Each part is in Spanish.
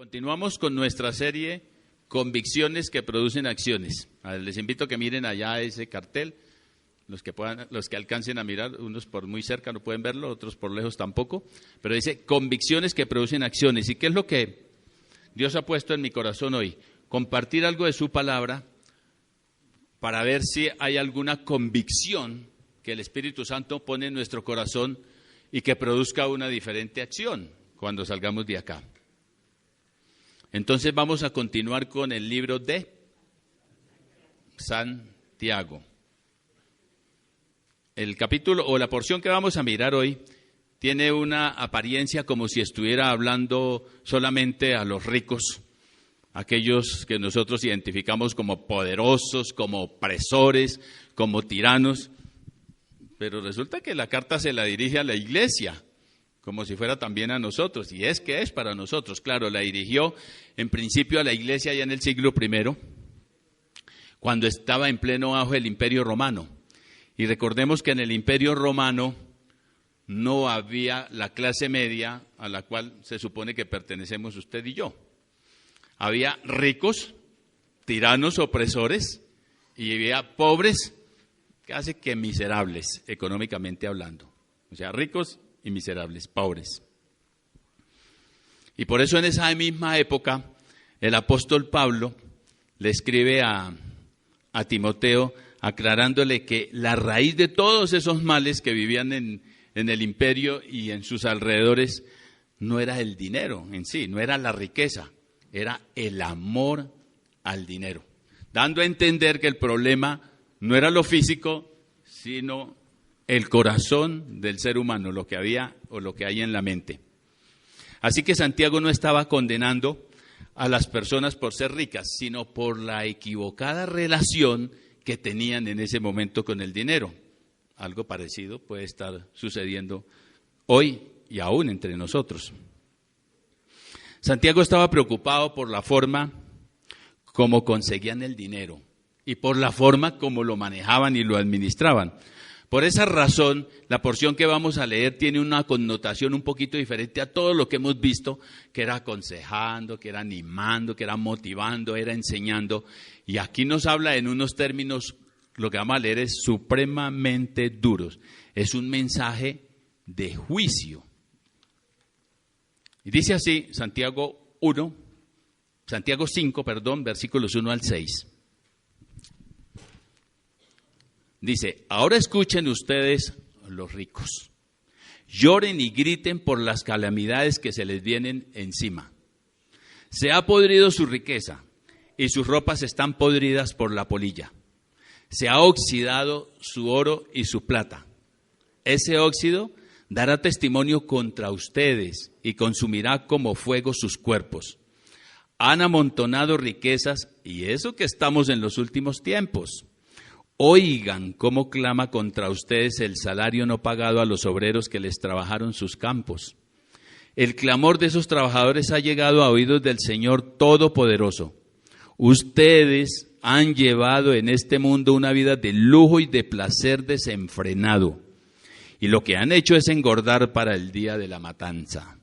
Continuamos con nuestra serie Convicciones que producen acciones. Les invito a que miren allá ese cartel, los que alcancen a mirar, unos por muy cerca no pueden verlo, otros por lejos tampoco, pero dice Convicciones que producen acciones. ¿Y qué es lo que Dios ha puesto en mi corazón hoy? Compartir algo de su palabra para ver si hay alguna convicción que el Espíritu Santo pone en nuestro corazón y que produzca una diferente acción cuando salgamos de acá. Entonces vamos a continuar con el libro de Santiago. El capítulo o la porción que vamos a mirar hoy tiene una apariencia como si estuviera hablando solamente a los ricos, aquellos que nosotros identificamos como poderosos, como opresores, como tiranos. Pero resulta que la carta se la dirige a la iglesia, como si fuera también a nosotros, y es que es para nosotros. Claro, la dirigió en principio a la iglesia ya en el siglo I, cuando estaba en pleno auge el Imperio Romano. Y recordemos que en el Imperio Romano no había la clase media a la cual se supone que pertenecemos usted y yo. Había ricos, tiranos, opresores, y había pobres, casi que miserables, económicamente hablando. O sea, ricos y miserables, pobres. Y por eso en esa misma época el apóstol Pablo le escribe a Timoteo aclarándole que la raíz de todos esos males que vivían en el imperio y en sus alrededores no era el dinero en sí, no era la riqueza, era el amor al dinero, dando a entender que el problema no era lo físico, sino el corazón del ser humano, lo que había o lo que hay en la mente. Así que Santiago no estaba condenando a las personas por ser ricas, sino por la equivocada relación que tenían en ese momento con el dinero. Algo parecido puede estar sucediendo hoy y aún entre nosotros. Santiago estaba preocupado por la forma como conseguían el dinero y por la forma como lo manejaban y lo administraban. Por esa razón, la porción que vamos a leer tiene una connotación un poquito diferente a todo lo que hemos visto, que era aconsejando, que era animando, que era motivando, era enseñando. Y aquí nos habla en unos términos, lo que vamos a leer es supremamente duros. Es un mensaje de juicio. Y dice así, Santiago 5, versículos 1 al 6. Dice, ahora escuchen ustedes los ricos, lloren y griten por las calamidades que se les vienen encima. Se ha podrido su riqueza y sus ropas están podridas por la polilla. Se ha oxidado su oro y su plata. Ese óxido dará testimonio contra ustedes y consumirá como fuego sus cuerpos. Han amontonado riquezas y eso que estamos en los últimos tiempos. Oigan cómo clama contra ustedes el salario no pagado a los obreros que les trabajaron sus campos. El clamor de esos trabajadores ha llegado a oídos del Señor Todopoderoso. Ustedes han llevado en este mundo una vida de lujo y de placer desenfrenado. Y lo que han hecho es engordar para el día de la matanza.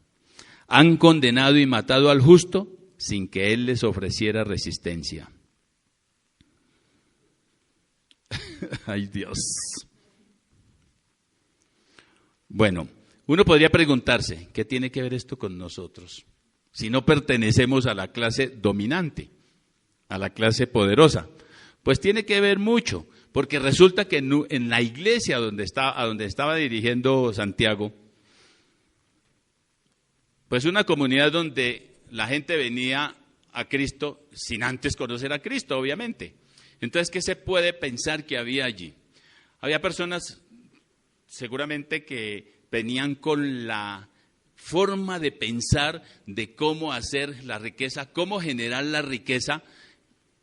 Han condenado y matado al justo sin que él les ofreciera resistencia. Ay, Dios. Bueno, uno podría preguntarse, ¿qué tiene que ver esto con nosotros? Si no pertenecemos a la clase dominante, a la clase poderosa. Pues tiene que ver mucho, porque resulta que en la iglesia a donde estaba dirigiendo Santiago, pues una comunidad donde la gente venía a Cristo sin antes conocer a Cristo, obviamente. Entonces, ¿qué se puede pensar que había allí? Había personas seguramente que venían con la forma de pensar de cómo hacer la riqueza, cómo generar la riqueza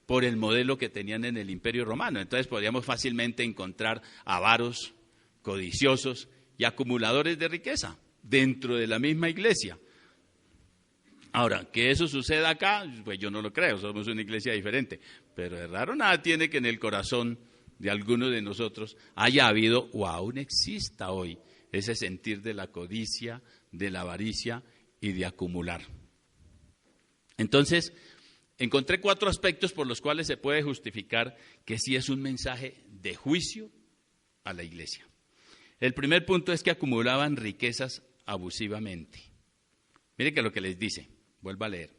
por el modelo que tenían en el Imperio Romano. Entonces, podríamos fácilmente encontrar avaros, codiciosos y acumuladores de riqueza dentro de la misma iglesia. Ahora, que eso suceda acá, pues yo no lo creo, somos una iglesia diferente. Pero de raro nada tiene que en el corazón de alguno de nosotros haya habido o aún exista hoy ese sentir de la codicia, de la avaricia y de acumular. Entonces, encontré 4 aspectos por los cuales se puede justificar que sí es un mensaje de juicio a la iglesia. El primer punto es que acumulaban riquezas abusivamente. Miren que lo que les dice, vuelvo a leer.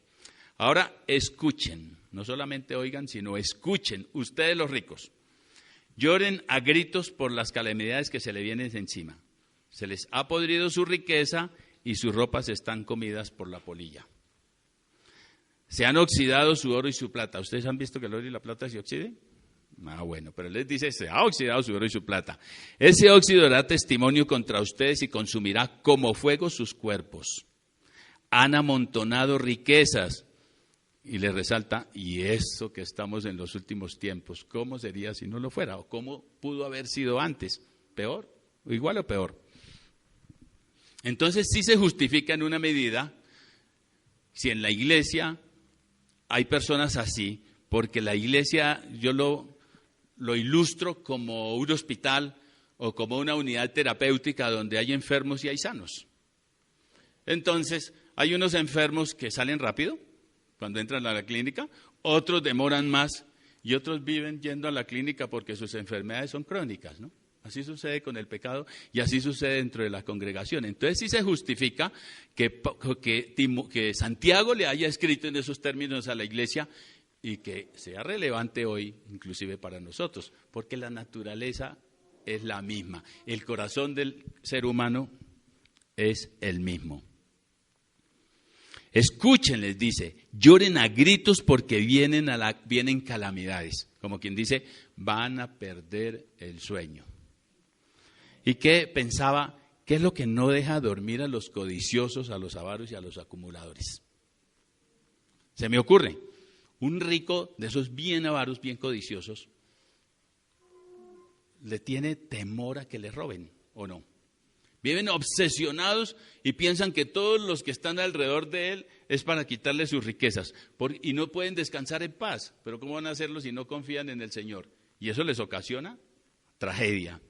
Ahora escuchen, no solamente oigan, sino escuchen, ustedes los ricos. Lloren a gritos por las calamidades que se le vienen encima. Se les ha podrido su riqueza y sus ropas están comidas por la polilla. Se han oxidado su oro y su plata. ¿Ustedes han visto que el oro y la plata se oxiden? Bueno, pero les dice, se ha oxidado su oro y su plata. Ese óxido dará testimonio contra ustedes y consumirá como fuego sus cuerpos. Han amontonado riquezas. Y le resalta, y eso que estamos en los últimos tiempos, ¿cómo sería si no lo fuera? ¿O cómo pudo haber sido antes? ¿Peor? ¿O igual o peor? Entonces sí se justifica en una medida si en la iglesia hay personas así, porque la iglesia yo lo ilustro como un hospital o como una unidad terapéutica donde hay enfermos y hay sanos. Entonces hay unos enfermos que salen rápido cuando entran a la clínica, otros demoran más y otros viven yendo a la clínica porque sus enfermedades son crónicas, ¿no? Así sucede con el pecado y así sucede dentro de la congregación. Entonces sí se justifica que Santiago le haya escrito en esos términos a la iglesia y que sea relevante hoy, inclusive para nosotros, porque la naturaleza es la misma. El corazón del ser humano es el mismo. Escuchen, les dice, lloren a gritos porque vienen calamidades. Como quien dice, van a perder el sueño. ¿Y qué pensaba? ¿Qué es lo que no deja dormir a los codiciosos, a los avaros y a los acumuladores? Se me ocurre, un rico de esos bien avaros, bien codiciosos, le tiene temor a que le roben, ¿o no? Viven obsesionados y piensan que todos los que están alrededor de él es para quitarle sus riquezas y no pueden descansar en paz. Pero ¿cómo van a hacerlo si no confían en el Señor? Y eso les ocasiona tragedia.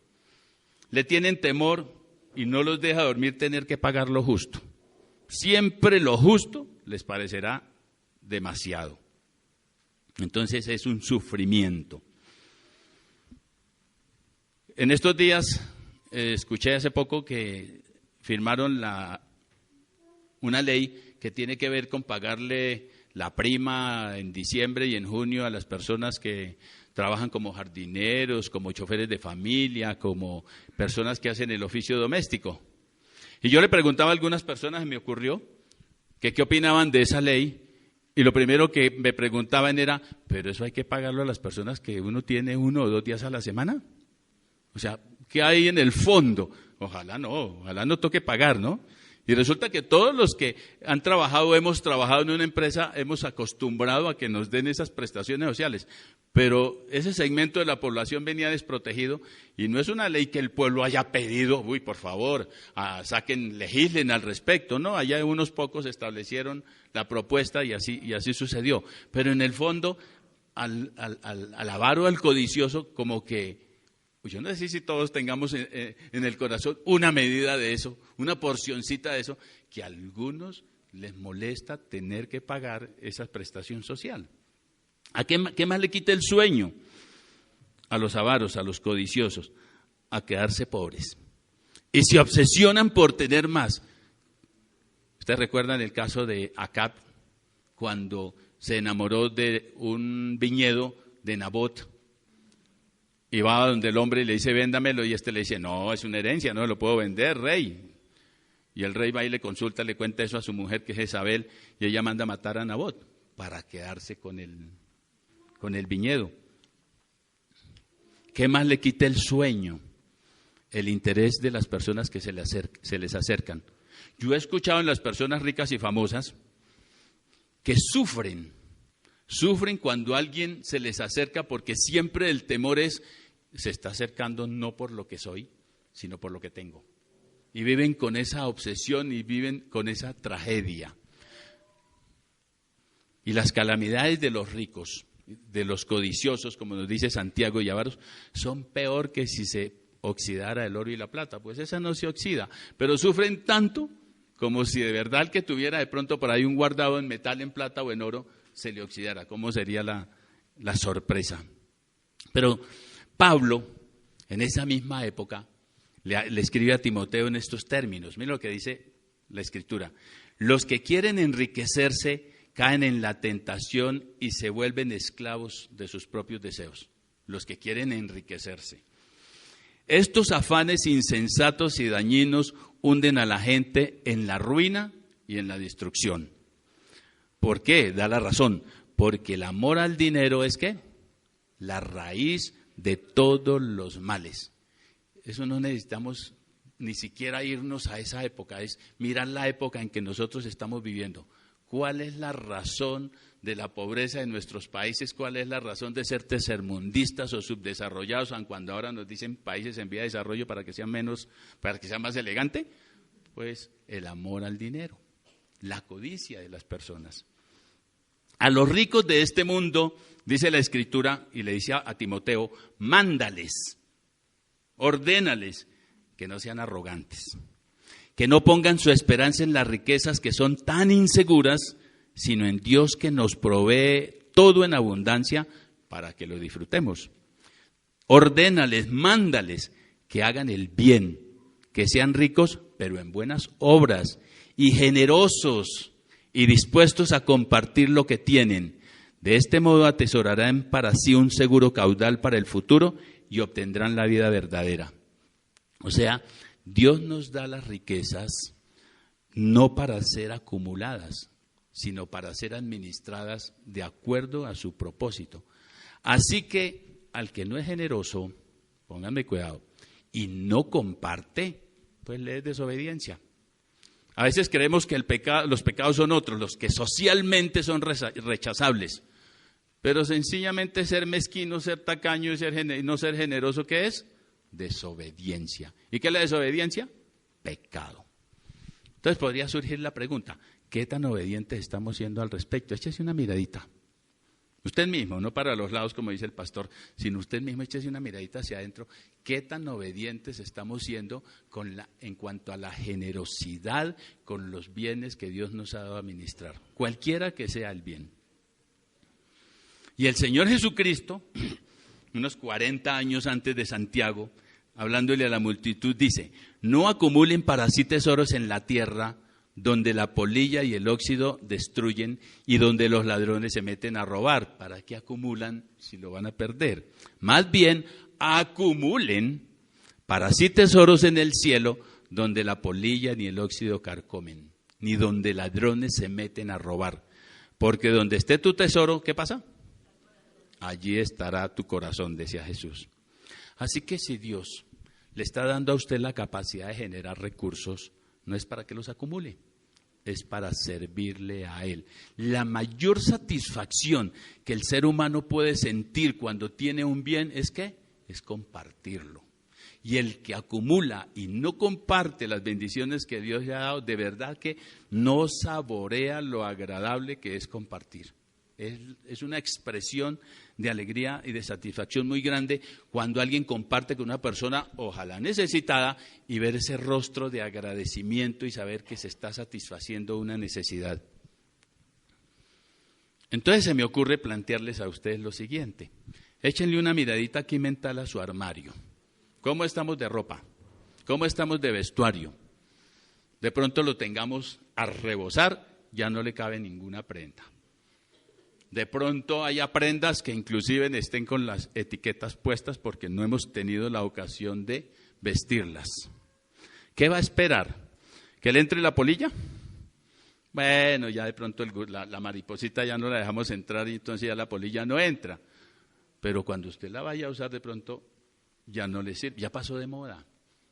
Le tienen temor y no los deja dormir tener que pagar lo justo. Siempre lo justo les parecerá demasiado. Entonces es un sufrimiento. En estos días escuché hace poco que firmaron una ley que tiene que ver con pagarle la prima en diciembre y en junio a las personas que trabajan como jardineros, como choferes de familia, como personas que hacen el oficio doméstico. Y yo le preguntaba a algunas personas, me ocurrió, que qué opinaban de esa ley, y lo primero que me preguntaban era, ¿pero eso hay que pagarlo a las personas que uno tiene 1 o 2 días a la semana? O sea, ¿qué hay en el fondo? Ojalá no toque pagar, ¿no? Y resulta que todos los que han trabajado, hemos trabajado en una empresa, hemos acostumbrado a que nos den esas prestaciones sociales. Pero ese segmento de la población venía desprotegido y no es una ley que el pueblo haya pedido, uy, por favor, legislen al respecto, ¿no? Allá unos pocos establecieron la propuesta y así sucedió. Pero en el fondo, al avaro, al codicioso, como que, yo no sé si todos tengamos en el corazón una medida de eso, una porcioncita de eso, que a algunos les molesta tener que pagar esa prestación social. ¿A qué más le quita el sueño? A los avaros, a los codiciosos, a quedarse pobres. Y se obsesionan por tener más. Ustedes recuerdan el caso de Acab, cuando se enamoró de un viñedo de Nabot. Y va donde el hombre y le dice, véndamelo, y le dice, no, es una herencia, no lo puedo vender, rey. Y el rey va y le consulta, le cuenta eso a su mujer, que es Jezabel, y ella manda a matar a Nabot para quedarse con el viñedo. ¿Qué más le quita el sueño? El interés de las personas que se les acercan. Yo he escuchado en las personas ricas y famosas que sufren cuando alguien se les acerca, porque siempre el temor se está acercando no por lo que soy, sino por lo que tengo. Y viven con esa obsesión y viven con esa tragedia. Y las calamidades de los ricos, de los codiciosos, como nos dice Santiago y avaros, son peor que si se oxidara el oro y la plata. Pues esa no se oxida, pero sufren tanto como si de verdad el que tuviera de pronto por ahí un guardado en metal, en plata o en oro, se le oxidara. ¿Cómo sería la sorpresa? Pero Pablo, en esa misma época, le escribe a Timoteo en estos términos. Mira lo que dice la Escritura. Los que quieren enriquecerse caen en la tentación y se vuelven esclavos de sus propios deseos. Los que quieren enriquecerse. Estos afanes insensatos y dañinos hunden a la gente en la ruina y en la destrucción. ¿Por qué? Da la razón. Porque el amor al dinero es ¿qué? La raíz de todos los males. Eso no necesitamos ni siquiera irnos a esa época, es mirar la época en que nosotros estamos viviendo. ¿Cuál es la razón de la pobreza en nuestros países? ¿Cuál es la razón de ser tercermundistas o subdesarrollados, aun cuando ahora nos dicen países en vía de desarrollo para que sean más elegante? Pues el amor al dinero, la codicia de las personas. A los ricos de este mundo, dice la Escritura, y le dice a Timoteo, mándales, ordénales, que no sean arrogantes, que no pongan su esperanza en las riquezas que son tan inseguras, sino en Dios que nos provee todo en abundancia para que lo disfrutemos. Ordénales, mándales que hagan el bien, que sean ricos, pero en buenas obras, y generosos, y dispuestos a compartir lo que tienen. De este modo atesorarán para sí un seguro caudal para el futuro y obtendrán la vida verdadera. O sea, Dios nos da las riquezas no para ser acumuladas, sino para ser administradas de acuerdo a su propósito. Así que al que no es generoso, pónganme cuidado, y no comparte, pues le es desobediencia. A veces creemos que los pecados son otros, los que socialmente son rechazables, pero sencillamente ser mezquino, ser tacaño y no ser generoso, ¿qué es? Desobediencia. ¿Y qué es la desobediencia? Pecado. Entonces podría surgir la pregunta, ¿qué tan obedientes estamos siendo al respecto? Échese una miradita. Usted mismo, no para los lados como dice el pastor, sino usted mismo échese una miradita hacia adentro. ¿Qué tan obedientes estamos siendo en cuanto a la generosidad con los bienes que Dios nos ha dado a administrar? Cualquiera que sea el bien. Y el Señor Jesucristo, unos 40 años antes de Santiago, hablándole a la multitud, dice, no acumulen para sí tesoros en la tierra, donde la polilla y el óxido destruyen y donde los ladrones se meten a robar. ¿Para qué acumulan si lo van a perder? Más bien, acumulen para sí tesoros en el cielo, donde la polilla ni el óxido carcomen, ni donde ladrones se meten a robar. Porque donde esté tu tesoro, ¿qué pasa? Allí estará tu corazón, decía Jesús. Así que si Dios le está dando a usted la capacidad de generar recursos, no es para que los acumule, es para servirle a Él. La mayor satisfacción que el ser humano puede sentir cuando tiene un bien es ¿qué? Es compartirlo. Y el que acumula y no comparte las bendiciones que Dios le ha dado, de verdad que no saborea lo agradable que es compartir. Es una expresión de alegría y de satisfacción muy grande cuando alguien comparte con una persona, ojalá necesitada, y ver ese rostro de agradecimiento y saber que se está satisfaciendo una necesidad. Entonces se me ocurre plantearles a ustedes lo siguiente. Échenle una miradita aquí mental a su armario. ¿Cómo estamos de ropa? ¿Cómo estamos de vestuario? De pronto lo tengamos a rebosar, ya no le cabe ninguna prenda. De pronto haya prendas que inclusive estén con las etiquetas puestas porque no hemos tenido la ocasión de vestirlas. ¿Qué va a esperar? ¿Que le entre la polilla? Bueno, ya de pronto la mariposita ya no la dejamos entrar y entonces ya la polilla no entra. Pero cuando usted la vaya a usar de pronto ya no le sirve, ya pasó de moda.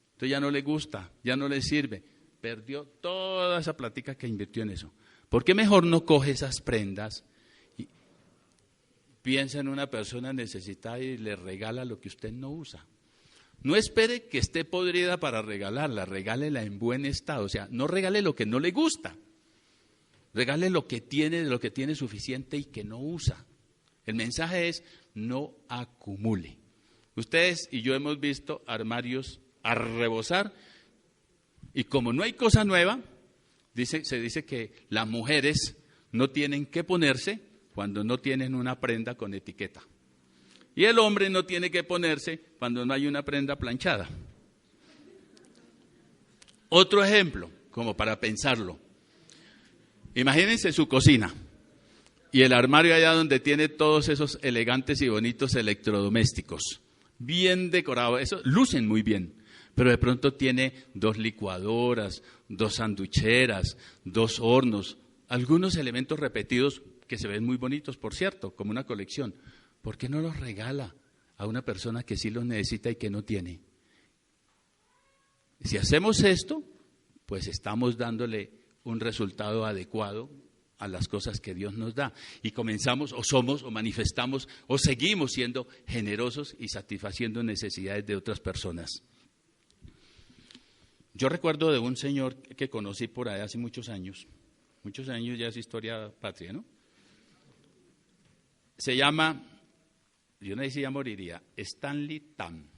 Entonces ya no le gusta, ya no le sirve. Perdió toda esa plática que invirtió en eso. ¿Por qué mejor no coge esas prendas? Piensa en una persona necesitada y le regala lo que usted no usa. No espere que esté podrida para regalarla, regálela en buen estado. O sea, no regale lo que no le gusta. Regale lo que tiene suficiente y que no usa. El mensaje es, no acumule. Ustedes y yo hemos visto armarios a rebosar y como no hay cosa nueva, Se dice que las mujeres no tienen que ponerse cuando no tienen una prenda con etiqueta. Y el hombre no tiene que ponerse cuando no hay una prenda planchada. Otro ejemplo, como para pensarlo. Imagínense su cocina y el armario allá donde tiene todos esos elegantes y bonitos electrodomésticos, bien decorados, eso lucen muy bien, pero de pronto tiene 2 licuadoras, 2 sanducheras, 2 hornos, algunos elementos repetidos que se ven muy bonitos, por cierto, como una colección. ¿Por qué no los regala a una persona que sí los necesita y que no tiene? Si hacemos esto, pues estamos dándole un resultado adecuado a las cosas que Dios nos da. Y comenzamos, o somos, o manifestamos, o seguimos siendo generosos y satisfaciendo necesidades de otras personas. Yo recuerdo de un señor que conocí por ahí hace muchos años ya es historia patria, ¿no? Se llama, yo no sé si ya moriría, Stanley Tam.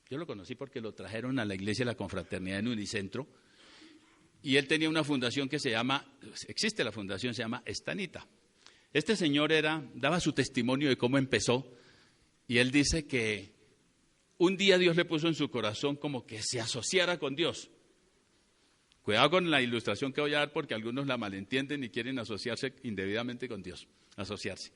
Yo lo conocí porque lo trajeron a la iglesia de la confraternidad en Unicentro, y él tenía una fundación que se llama, existe la fundación, se llama Estanita. Este señor daba su testimonio de cómo empezó, y él dice que un día Dios le puso en su corazón como que se asociara con Dios. Cuidado con la ilustración que voy a dar porque algunos la malentienden y quieren asociarse indebidamente con Dios, asociarse.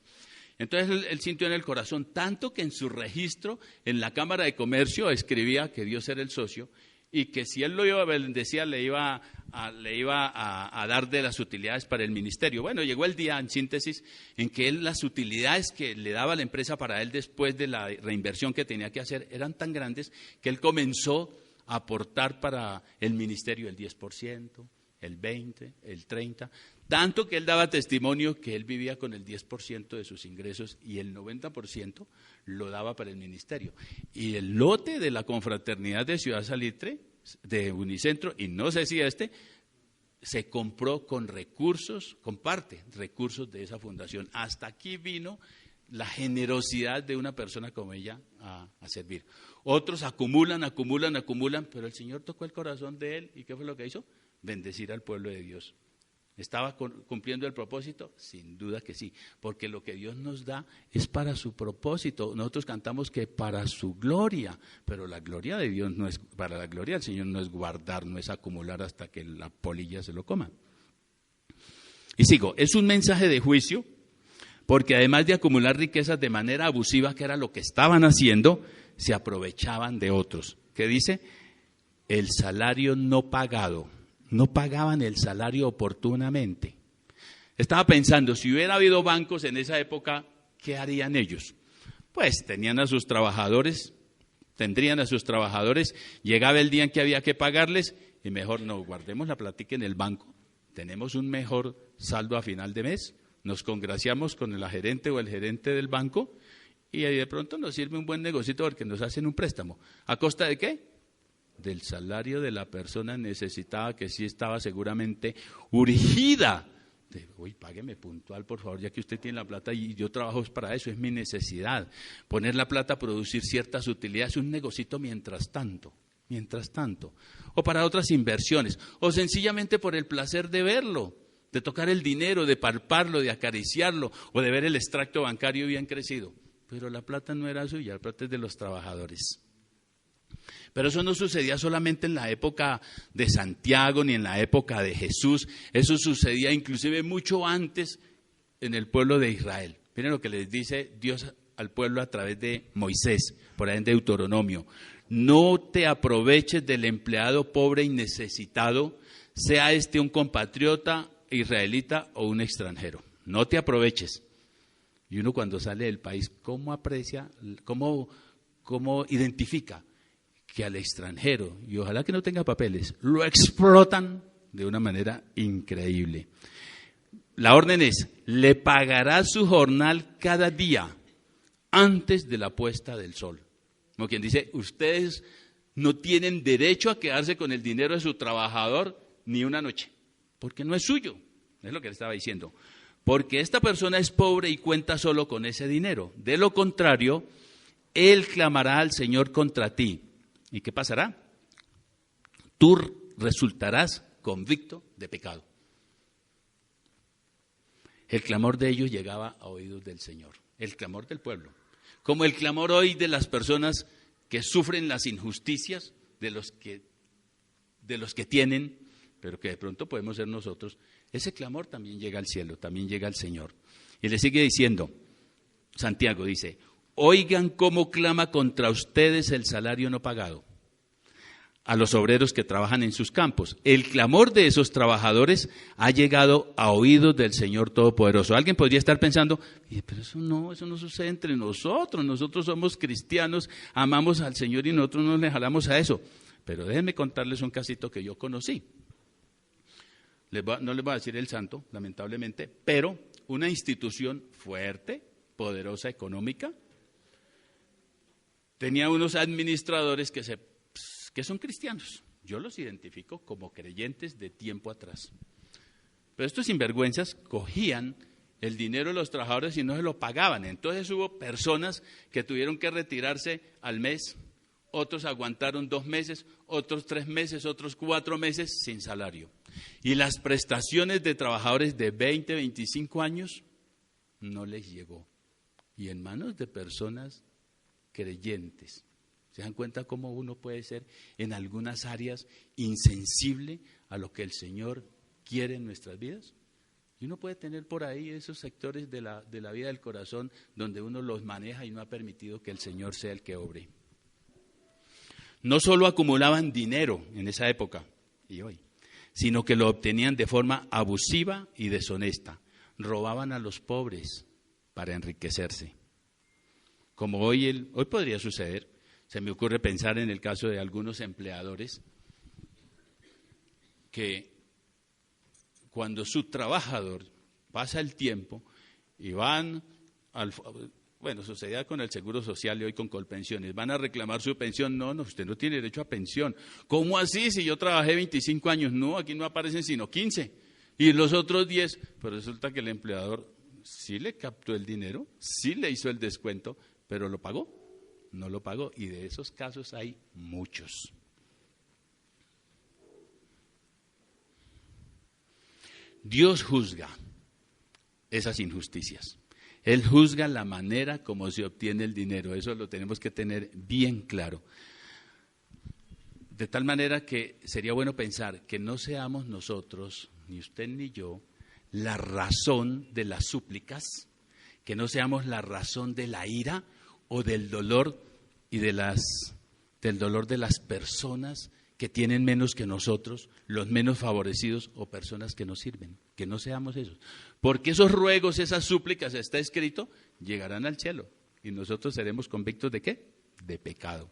Entonces él sintió en el corazón tanto que en su registro en la Cámara de Comercio escribía que Dios era el socio y que si él lo iba a bendecir le iba a dar de las utilidades para el ministerio. Bueno, llegó el día, en síntesis, en que las utilidades que le daba la empresa para él después de la reinversión que tenía que hacer eran tan grandes que él comenzó a aportar para el ministerio el 10%, el 20%, el 30%, tanto que él daba testimonio que él vivía con el 10% de sus ingresos y el 90% lo daba para el ministerio. Y el lote de la confraternidad de Ciudad Salitre, de Unicentro, y no sé si se compró con recursos, con recursos de esa fundación. Hasta aquí vino la generosidad de una persona como ella a servir. Otros acumulan, pero el Señor tocó el corazón de él, ¿y qué fue lo que hizo? Bendecir al pueblo de Dios. ¿Estaba cumpliendo el propósito? Sin duda que sí, porque lo que Dios nos da es para su propósito. Nosotros cantamos que para su gloria, pero la gloria de Dios no es, para la gloria del Señor no es guardar, no es acumular hasta que la polilla se lo coma. Y sigo, es un mensaje de juicio, porque además de acumular riquezas de manera abusiva, que era lo que estaban haciendo, se aprovechaban de otros. ¿Qué dice? El salario no pagado. No pagaban el salario oportunamente. Estaba pensando, si hubiera habido bancos en esa época, ¿qué harían ellos? Pues tendrían a sus trabajadores, llegaba el día en que había que pagarles, y mejor no, guardemos la plática en el banco, tenemos un mejor saldo a final de mes, nos congraciamos con la gerente o el gerente del banco, y ahí de pronto nos sirve un buen negocito porque nos hacen un préstamo. ¿A costa de qué? Del salario de la persona necesitada que sí estaba seguramente urgida. Uy, págueme puntual, por favor, ya que usted tiene la plata y yo trabajo para eso, es mi necesidad. Poner la plata a producir ciertas utilidades, un negocito mientras tanto. O para otras inversiones, o sencillamente por el placer de verlo, de tocar el dinero, de palparlo, de acariciarlo, o de ver el extracto bancario bien crecido. Pero la plata no era suya, la plata es de los trabajadores. Pero eso no sucedía solamente en la época de Santiago ni en la época de Jesús, eso sucedía inclusive mucho antes en el pueblo de Israel. Miren lo que les dice Dios al pueblo a través de Moisés, por ahí en Deuteronomio. No te aproveches del empleado pobre y necesitado, sea este un compatriota, israelita o un extranjero. No te aproveches. Y uno cuando sale del país, ¿cómo aprecia, cómo identifica que al extranjero, y ojalá que no tenga papeles, lo explotan de una manera increíble? La orden es, le pagará su jornal cada día antes de la puesta del sol. Como quien dice, ustedes no tienen derecho a quedarse con el dinero de su trabajador ni una noche, porque no es suyo, es lo que le estaba diciendo. Porque esta persona es pobre y cuenta solo con ese dinero. De lo contrario, él clamará al Señor contra ti. ¿Y qué pasará? Tú resultarás convicto de pecado. el clamor de ellos llegaba a oídos del Señor, el clamor del pueblo. Como el clamor hoy de las personas que sufren las injusticias de los que tienen, pero que de pronto podemos ser nosotros, ese clamor también llega al cielo, también llega al Señor. Y le sigue diciendo, Santiago dice, oigan cómo clama contra ustedes el salario no pagado a los obreros que trabajan en sus campos. El clamor de esos trabajadores ha llegado a oídos del Señor Todopoderoso. Alguien podría estar pensando, pero eso no sucede entre nosotros somos cristianos, amamos al Señor y nosotros no le jalamos a eso. Pero déjenme contarles un casito que yo conocí. No les voy a decir el santo, lamentablemente, pero una institución fuerte, poderosa, económica, tenía unos administradores que son cristianos. Yo los identifico como creyentes de tiempo atrás. Pero estos sinvergüenzas cogían el dinero de los trabajadores y no se lo pagaban. Entonces hubo personas que tuvieron que retirarse al mes, otros aguantaron 2 meses, otros 3 meses, otros 4 meses sin salario. Y las prestaciones de trabajadores de 20, 25 años no les llegó. Y en manos de personas creyentes. ¿Se dan cuenta cómo uno puede ser en algunas áreas insensible a lo que el Señor quiere en nuestras vidas? Y uno puede tener por ahí esos sectores de la vida del corazón donde uno los maneja y no ha permitido que el Señor sea el que obre. No solo acumulaban dinero en esa época y hoy, sino que lo obtenían de forma abusiva y deshonesta. Robaban a los pobres para enriquecerse. Como hoy podría suceder. Se me ocurre pensar en el caso de algunos empleadores que cuando su trabajador pasa el tiempo y van sucedía con el Seguro Social y hoy con Colpensiones, van a reclamar su pensión. No, usted no tiene derecho a pensión. ¿Cómo así? Si yo trabajé 25 años, no, aquí no aparecen sino 15. Y los otros 10, pues resulta que el empleador sí le captó el dinero, sí le hizo el descuento, pero ¿lo pagó? No lo pagó, y de esos casos hay muchos. Dios juzga esas injusticias. Él juzga la manera como se obtiene el dinero. Eso lo tenemos que tener bien claro. De tal manera que sería bueno pensar que no seamos nosotros, ni usted ni yo, la razón de las súplicas, que no seamos la razón de la ira o del dolor y del dolor de las personas que tienen menos que nosotros, los menos favorecidos o personas que nos sirven. Que no seamos esos. Porque esos ruegos, esas súplicas, está escrito, llegarán al cielo. Y nosotros seremos convictos ¿de qué? De pecado.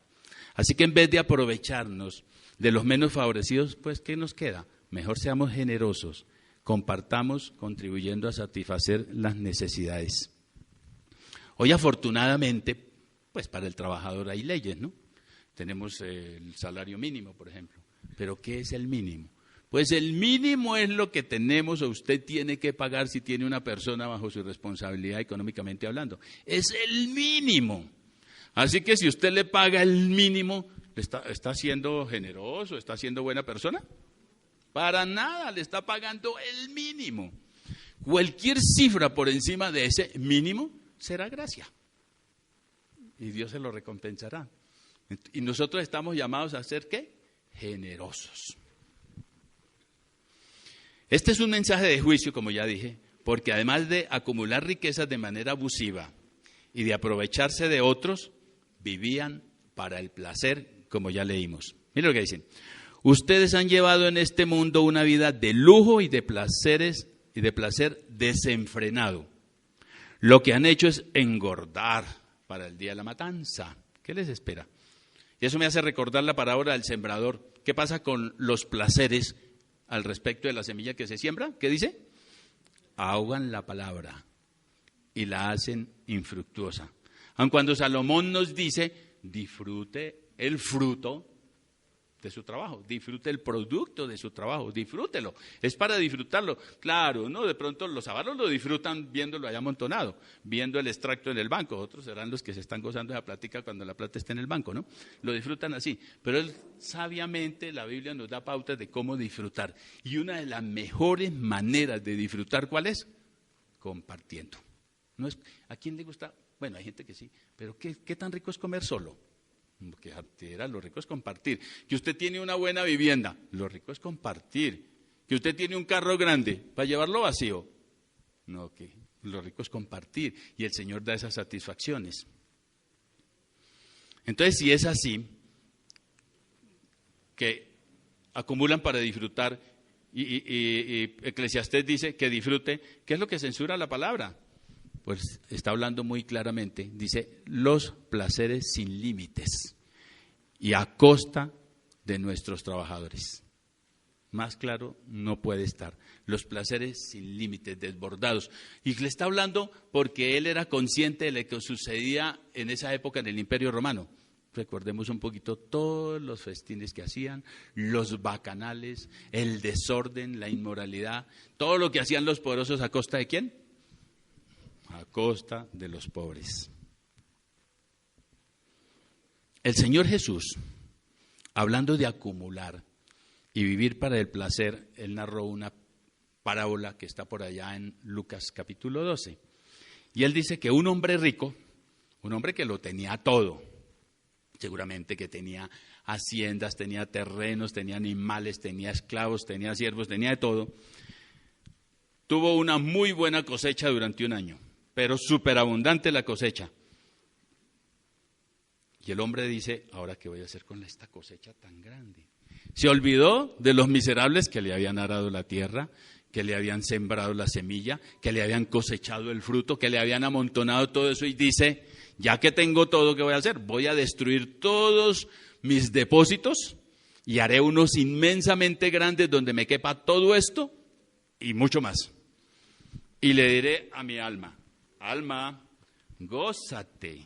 Así que en vez de aprovecharnos de los menos favorecidos, pues ¿qué nos queda? Mejor seamos generosos, compartamos contribuyendo a satisfacer las necesidades. Hoy afortunadamente, pues para el trabajador hay leyes, ¿no? Tenemos el salario mínimo, por ejemplo. ¿Pero qué es el mínimo? Pues el mínimo es lo que tenemos o usted tiene que pagar si tiene una persona bajo su responsabilidad económicamente hablando. Es el mínimo. Así que si usted le paga el mínimo, ¿está siendo generoso? ¿Está siendo buena persona? Para nada, le está pagando el mínimo. Cualquier cifra por encima de ese mínimo será gracia. Y Dios se lo recompensará. Y nosotros estamos llamados a ser ¿qué? Generosos. Este es un mensaje de juicio, como ya dije, porque además de acumular riquezas de manera abusiva y de aprovecharse de otros, vivían para el placer, como ya leímos. Miren lo que dicen. Ustedes han llevado en este mundo una vida de lujo y de placeres y de placer desenfrenado. Lo que han hecho es engordar para el día de la matanza. ¿Qué les espera? Y eso me hace recordar la parábola del sembrador. ¿Qué pasa con los placeres al respecto de la semilla que se siembra? ¿Qué dice? Ahogan la palabra y la hacen infructuosa. Aun cuando Salomón nos dice, disfrute el fruto de su trabajo, disfrute el producto de su trabajo, disfrútelo, es para disfrutarlo. Claro, ¿no? De pronto los avaros lo disfrutan viéndolo allá amontonado, viendo el extracto en el banco, otros serán los que se están gozando de la plática cuando la plata está en el banco, ¿no? Lo disfrutan así, pero sabiamente la Biblia nos da pautas de cómo disfrutar. Y una de las mejores maneras de disfrutar, ¿cuál es? compartiendo. No es, ¿a quién le gusta? Bueno, hay gente que sí, pero ¿qué tan rico es comer solo? Lo rico es compartir. Que usted tiene una buena vivienda, lo rico es compartir. Que usted tiene un carro grande, para llevarlo vacío. No, que lo rico es compartir. Y el Señor da esas satisfacciones. Entonces, si es así, que acumulan para disfrutar, y Eclesiastés dice que disfrute, ¿qué es lo que censura la palabra? Pues está hablando muy claramente, dice, los placeres sin límites y a costa de nuestros trabajadores. Más claro no puede estar. Los placeres sin límites, desbordados. Y le está hablando porque él era consciente de lo que sucedía en esa época en el Imperio Romano. Recordemos un poquito todos los festines que hacían, los bacanales, el desorden, la inmoralidad, todo lo que hacían los poderosos ¿a costa de quién? A costa de los pobres. El Señor Jesús, hablando de acumular y vivir para el placer, él narró una parábola que está por allá en Lucas capítulo 12. Y él dice que un hombre rico, un hombre que lo tenía todo, seguramente que tenía haciendas, tenía terrenos, tenía animales, tenía esclavos, tenía siervos, tenía de todo, tuvo una muy buena cosecha durante un año, pero superabundante la cosecha. Y el hombre dice, ¿ahora qué voy a hacer con esta cosecha tan grande? Se olvidó de los miserables que le habían arado la tierra, que le habían sembrado la semilla, que le habían cosechado el fruto, que le habían amontonado todo eso y dice, ya que tengo todo, ¿qué voy a hacer? Voy a destruir todos mis depósitos y haré unos inmensamente grandes donde me quepa todo esto y mucho más. Y le diré a mi alma, alma, gózate,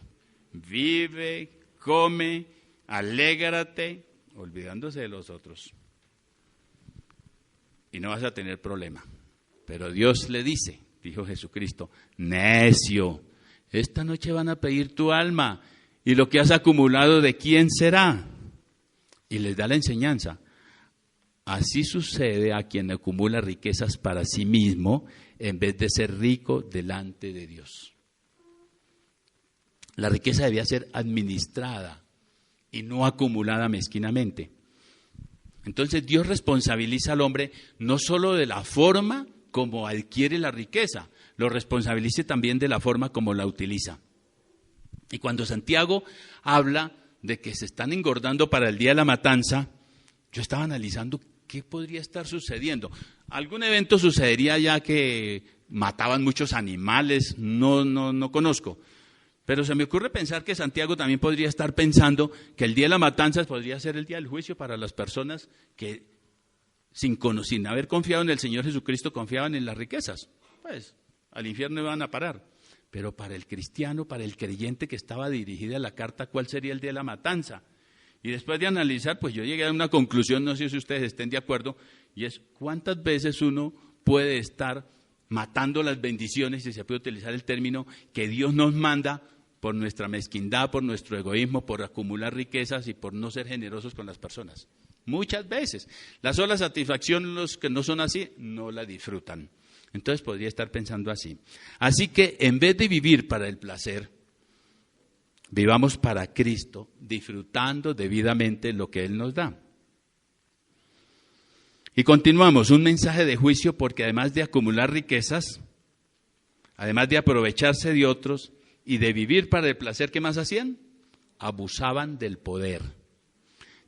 vive, come, alégrate, olvidándose de los otros. Y no vas a tener problema. Pero Dios le dice, dijo Jesucristo, necio, esta noche van a pedir tu alma y lo que has acumulado, ¿de quién será? Y les da la enseñanza. Así sucede a quien acumula riquezas para sí mismo en vez de ser rico delante de Dios. La riqueza debía ser administrada y no acumulada mezquinamente. Entonces Dios responsabiliza al hombre no solo de la forma como adquiere la riqueza, lo responsabiliza también de la forma como la utiliza. Y cuando Santiago habla de que se están engordando para el día de la matanza, yo estaba analizando qué podría estar sucediendo. ¿Algún evento sucedería ya que mataban muchos animales? No conozco. Pero se me ocurre pensar que Santiago también podría estar pensando que el día de la matanza podría ser el día del juicio para las personas que sin haber confiado en el Señor Jesucristo confiaban en las riquezas. Pues al infierno iban a parar. Pero para el cristiano, para el creyente que estaba dirigida la carta, ¿cuál sería el día de la matanza? Y después de analizar, pues yo llegué a una conclusión, no sé si ustedes estén de acuerdo, y es cuántas veces uno puede estar matando las bendiciones, si se puede utilizar el término, que Dios nos manda por nuestra mezquindad, por nuestro egoísmo, por acumular riquezas y por no ser generosos con las personas. Muchas veces. La sola satisfacción, los que no son así, no la disfrutan. Entonces podría estar pensando así. Así que en vez de vivir para el placer, vivamos para Cristo, disfrutando debidamente lo que Él nos da. Y continuamos, un mensaje de juicio porque además de acumular riquezas, además de aprovecharse de otros y de vivir para el placer, ¿qué más hacían? Abusaban del poder.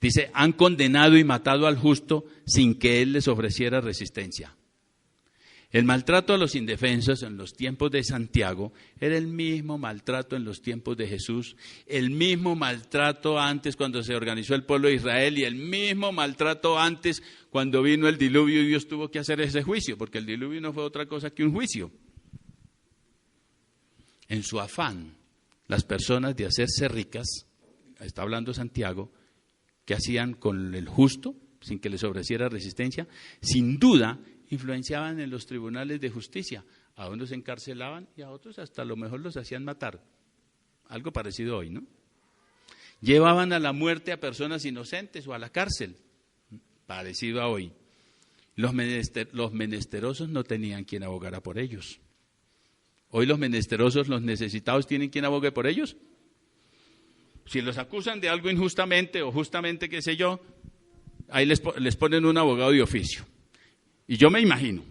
Dice, han condenado y matado al justo sin que él les ofreciera resistencia. El maltrato a los indefensos en los tiempos de Santiago era el mismo maltrato en los tiempos de Jesús, el mismo maltrato antes cuando se organizó el pueblo de Israel y el mismo maltrato antes cuando vino el diluvio y Dios tuvo que hacer ese juicio, porque el diluvio no fue otra cosa que un juicio. En su afán, las personas de hacerse ricas, está hablando Santiago, ¿qué hacían con el justo sin que les ofreciera resistencia? Sin duda, influenciaban en los tribunales de justicia. A unos encarcelaban y a otros hasta a lo mejor los hacían matar. Algo parecido hoy, ¿no? Llevaban a la muerte a personas inocentes o a la cárcel. Parecido a hoy. Los menesterosos no tenían quien abogara por ellos. Hoy los menesterosos, los necesitados, ¿tienen quien abogue por ellos? Si los acusan de algo injustamente o justamente, qué sé yo, ahí les ponen un abogado de oficio. Y yo me imagino,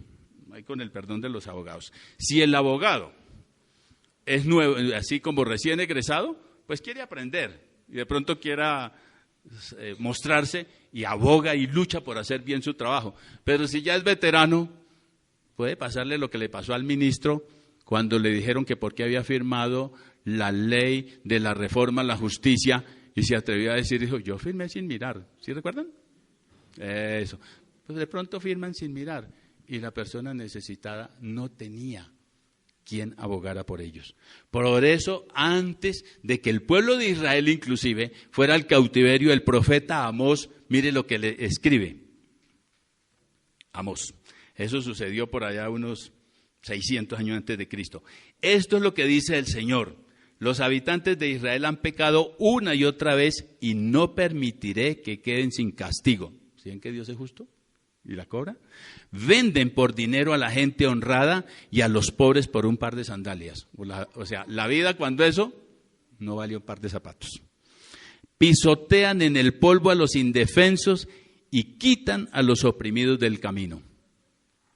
ahí con el perdón de los abogados, si el abogado es nuevo, así como recién egresado, pues quiere aprender y de pronto quiera mostrarse y aboga y lucha por hacer bien su trabajo. Pero si ya es veterano, puede pasarle lo que le pasó al ministro cuando le dijeron que por qué había firmado la ley de la reforma a la justicia y se atrevió a decir, dijo, yo firmé sin mirar. ¿Sí recuerdan? Eso. Pues de pronto firman sin mirar y la persona necesitada no tenía quien abogara por ellos. Por eso, antes de que el pueblo de Israel inclusive fuera al cautiverio, el profeta Amós, mire lo que le escribe. Amós. Eso sucedió por allá unos 600 años antes de Cristo. Esto es lo que dice el Señor. Los habitantes de Israel han pecado una y otra vez y no permitiré que queden sin castigo. ¿Saben que Dios es justo? ¿Y la cobra? Venden por dinero a la gente honrada y a los pobres por un par de sandalias. O sea, la vida cuando eso no vale un par de zapatos. Pisotean en el polvo a los indefensos y quitan a los oprimidos del camino.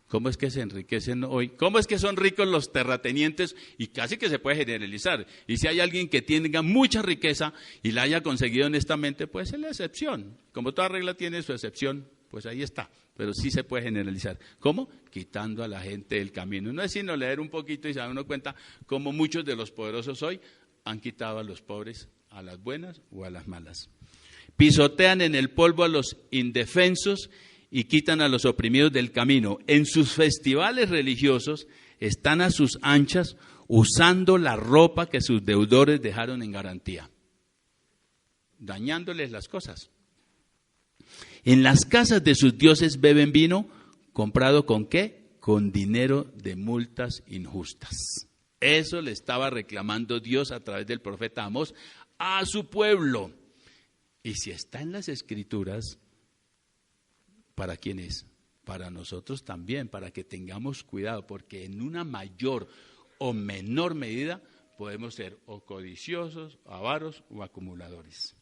¿Cómo es que se enriquecen hoy? ¿Cómo es que son ricos los terratenientes? Y casi que se puede generalizar. Y si hay alguien que tenga mucha riqueza y la haya conseguido honestamente, pues es la excepción. Como toda regla tiene su excepción, pues ahí está. Pero sí se puede generalizar. ¿Cómo? Quitando a la gente del camino. No es sino leer un poquito y se da uno cuenta cómo muchos de los poderosos hoy han quitado a los pobres a las buenas o a las malas. Pisotean en el polvo a los indefensos y quitan a los oprimidos del camino. En sus festivales religiosos están a sus anchas usando la ropa que sus deudores dejaron en garantía, dañándoles las cosas. En las casas de sus dioses beben vino, ¿comprado con qué? Con dinero de multas injustas. Eso le estaba reclamando Dios a través del profeta Amós a su pueblo. Y si está en las Escrituras, ¿para quién es? Para nosotros también, para que tengamos cuidado, porque en una mayor o menor medida podemos ser o codiciosos, avaros o acumuladores.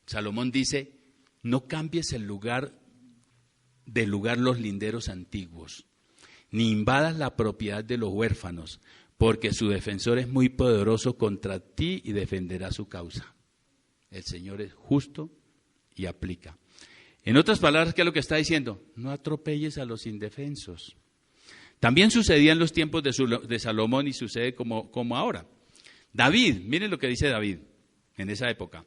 Salomón dice, no cambies del lugar los linderos antiguos, ni invadas la propiedad de los huérfanos, porque su defensor es muy poderoso contra ti y defenderá su causa. El Señor es justo y aplica. En otras palabras, ¿qué es lo que está diciendo? No atropelles a los indefensos. También sucedía en los tiempos de Salomón y sucede como ahora. David, miren lo que dice David en esa época.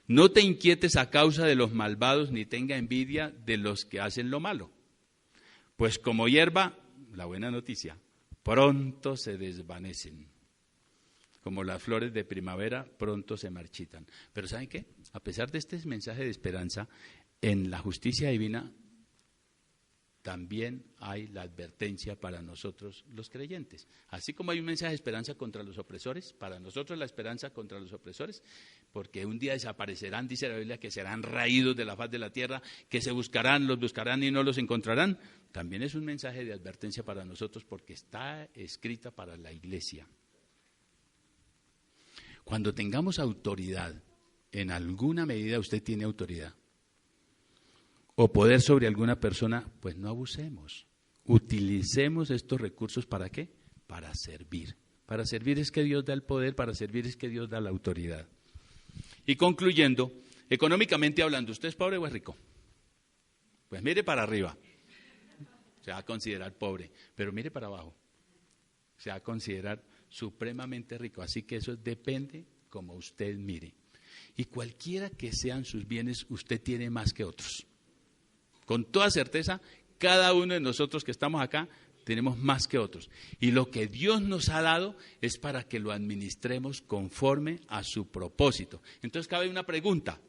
No te inquietes a causa de los malvados ni tenga envidia de los que hacen lo malo. Pues como hierba, la buena noticia, pronto se desvanecen. Como las flores de primavera, pronto se marchitan. Pero ¿saben qué? A pesar de este mensaje de esperanza, en la justicia divina también hay la advertencia para nosotros los creyentes. Así como hay un mensaje de esperanza contra los opresores, para nosotros la esperanza contra los opresores, porque un día desaparecerán, dice la Biblia, que serán raídos de la faz de la tierra, que los buscarán y no los encontrarán. También es un mensaje de advertencia para nosotros porque está escrita para la iglesia. Cuando tengamos autoridad, en alguna medida usted tiene autoridad, o poder sobre alguna persona, pues no abusemos. Utilicemos estos recursos ¿para qué? Para servir. Para servir es que Dios da el poder, para servir es que Dios da la autoridad. Y concluyendo, económicamente hablando, ¿usted es pobre o es rico? Pues mire para arriba, se va a considerar pobre, pero mire para abajo, se va a considerar supremamente rico. Así que eso depende como usted mire. Y cualquiera que sean sus bienes, usted tiene más que otros. Con toda certeza, cada uno de nosotros que estamos acá tenemos más que otros. Y lo que Dios nos ha dado es para que lo administremos conforme a su propósito. Entonces cabe una pregunta.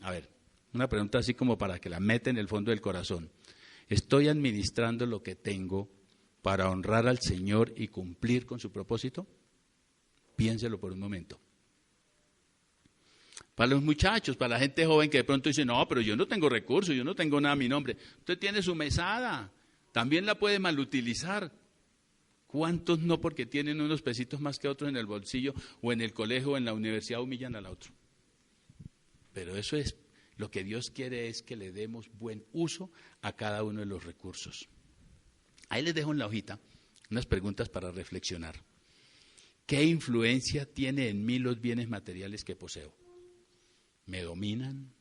A ver, una pregunta así como para que la meta en el fondo del corazón. ¿Estoy administrando lo que tengo para honrar al Señor y cumplir con su propósito? Piénselo por un momento. Para los muchachos, para la gente joven que de pronto dice, no, pero yo no tengo recursos, yo no tengo nada a mi nombre. Usted tiene su mesada, también la puede malutilizar. ¿Cuántos no porque tienen unos pesitos más que otros en el bolsillo o en el colegio o en la universidad humillan al otro? Pero eso es, lo que Dios quiere es que le demos buen uso a cada uno de los recursos. Ahí les dejo en la hojita unas preguntas para reflexionar. ¿Qué influencia tiene en mí los bienes materiales que poseo? ¿Me dominan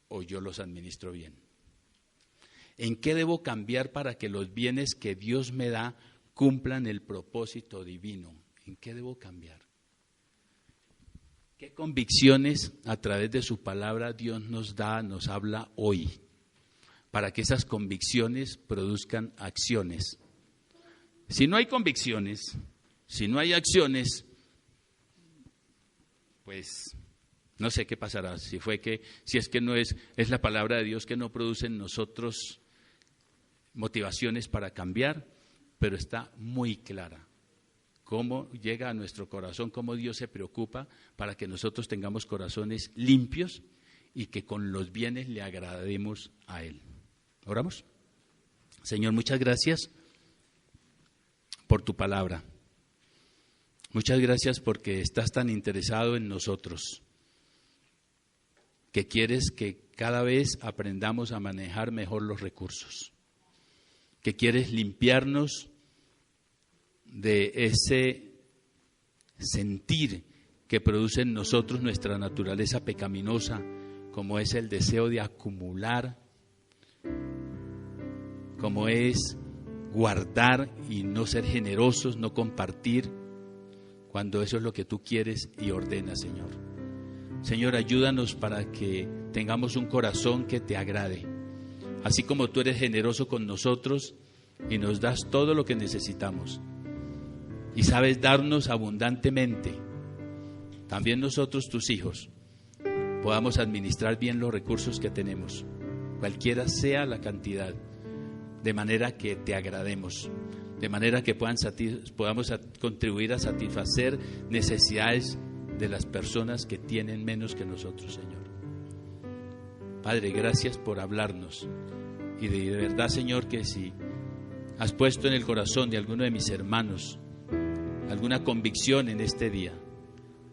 o yo los administro bien? ¿En qué debo cambiar para que los bienes que Dios me da cumplan el propósito divino? ¿En qué debo cambiar? ¿Qué convicciones a través de su palabra Dios nos da, nos habla hoy? Para que esas convicciones produzcan acciones. Si no hay convicciones, si no hay acciones, pues no sé qué pasará. Si es que no es la palabra de Dios que no produce en nosotros motivaciones para cambiar, pero está muy clara. Cómo llega a nuestro corazón, cómo Dios se preocupa para que nosotros tengamos corazones limpios y que con los bienes le agrademos a Él. ¿Oramos? Señor, muchas gracias por tu palabra. Muchas gracias porque estás tan interesado en nosotros, que quieres que cada vez aprendamos a manejar mejor los recursos, que quieres limpiarnos de ese sentir que produce en nosotros nuestra naturaleza pecaminosa, como es el deseo de acumular, como es guardar y no ser generosos, no compartir, cuando eso es lo que tú quieres y ordenas, Señor. Señor, ayúdanos para que tengamos un corazón que te agrade. Así como tú eres generoso con nosotros y nos das todo lo que necesitamos y sabes darnos abundantemente, también nosotros, tus hijos, podamos administrar bien los recursos que tenemos, cualquiera sea la cantidad, de manera que te agrademos, de manera que podamos contribuir a satisfacer necesidades de las personas que tienen menos que nosotros, Señor. Padre, gracias por hablarnos. Y de verdad, Señor, que si has puesto en el corazón de alguno de mis hermanos alguna convicción en este día,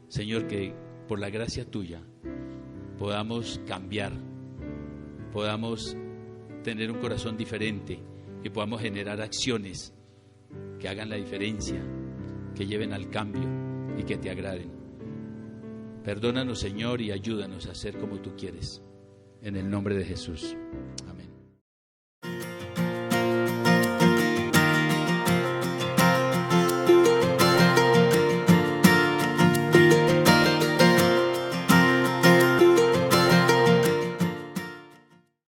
Señor, que por la gracia tuya podamos cambiar, podamos tener un corazón diferente y podamos generar acciones que hagan la diferencia, que lleven al cambio y que te agraden. Perdónanos, Señor, y ayúdanos a hacer como tú quieres. En el nombre de Jesús.